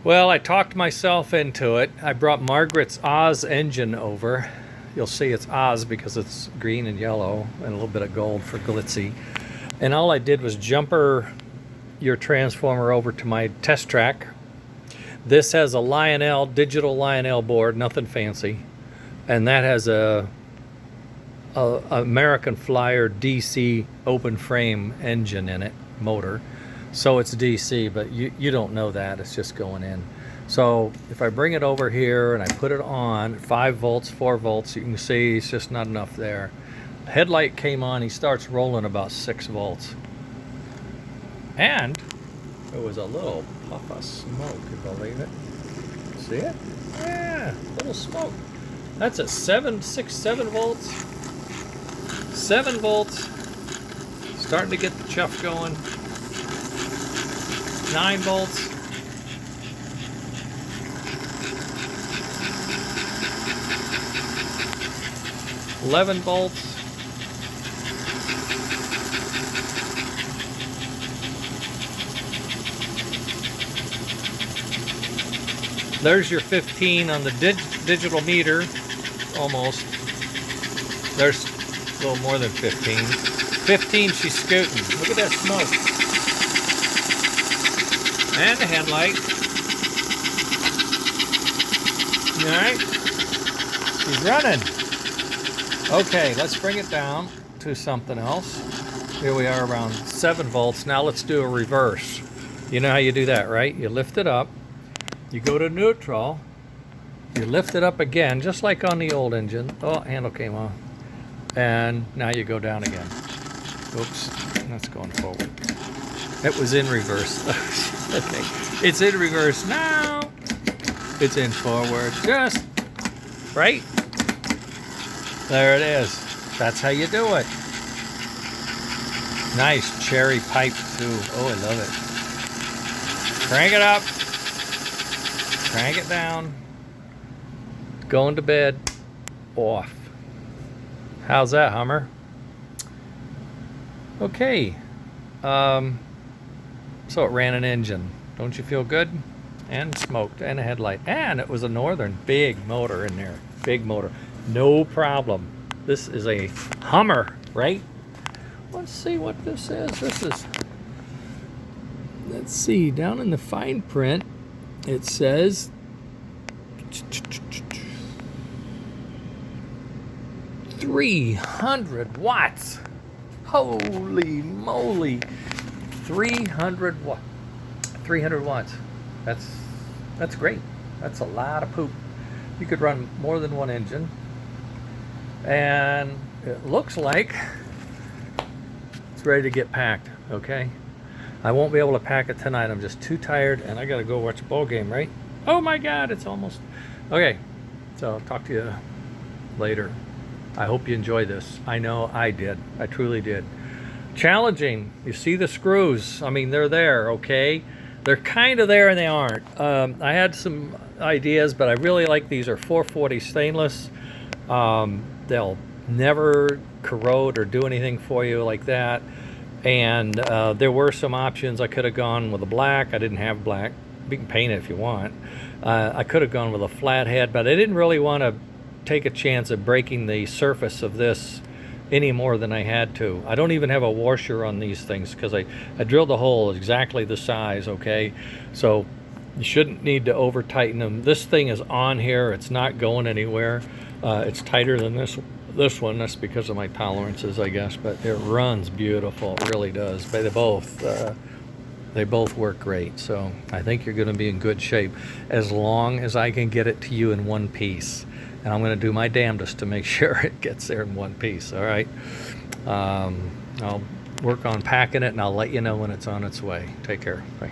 Well, I talked myself into it. I brought Margaret's Oz engine over. You'll see it's Oz because it's green and yellow and a little bit of gold for glitzy. And all I did was jumper your transformer over to my test track. This has a Lionel, digital Lionel board, nothing fancy. And that has a American Flyer DC open frame engine in it, motor. So it's DC, but you don't know that, it's just going in. So if I bring it over here and I put it on, 5 volts, 4 volts, you can see it's just not enough there. Headlight came on, he starts rolling about 6 volts. And there was a little puff of smoke, you believe it? See it? Yeah, little smoke. That's at 7 volts. 7 volts. Starting to get the chuff going. 9 volts. $11 volts. There's your 15 on the digital meter, almost. There's a little more than 15. 15, she's scooting. Look at that smoke. And the headlight. All right, she's running. Okay, let's bring it down to something else. Here we are around 7 volts. Now let's do a reverse. You know how you do that, right? You lift it up. You go to neutral, you lift it up again, just like on the old engine. Oh, handle came off. And now you go down again. Oops, that's going forward. It was in reverse. Okay, it's in reverse now. It's in forward, just right. There it is. That's how you do it. Nice cherry pipe too. Oh, I love it. Crank it up. Crank it down. Going to bed. Off. How's that, Hummer? Okay. So it ran an engine. Don't you feel good? And smoked. And a headlight. And it was a Northern. Big motor in there. Big motor. No problem. This is a Hummer, right? Let's see what this is. This is... Let's see. Down in the fine print, it says 300 watts. Holy moly. 300 watts. 300 watts. That's great. That's a lot of poop. You could run more than one engine. And it looks like it's ready to get packed, okay? I won't be able to pack it tonight. I'm just too tired, and I gotta go watch a ball game, right? Oh my God, it's almost... Okay, so I'll talk to you later. I hope you enjoy this. I know I did. I truly did. Challenging. You see the screws. I mean, they're there, okay? They're kind of there and they aren't. I had some ideas, but I really like these are 440 stainless. They'll never corrode or do anything for you like that. And there were some options. I could have gone with a black. I didn't have black. You can paint it if you want. I could have gone with a flat head, but I didn't really want to take a chance of breaking the surface of this any more than I had to. I don't even have a washer on these things because I drilled the hole exactly the size, okay? So you shouldn't need to over tighten them. This thing is on here. It's not going anywhere. It's tighter than this one. That's because of my tolerances, I guess, but it runs beautiful. It really does. But they both work great. So I think you're going to be in good shape as long as I can get it to you in one piece. And I'm going to do my damnedest to make sure it gets there in one piece. All right. I'll work on packing it, and I'll let you know when it's on its way. Take care. Bye.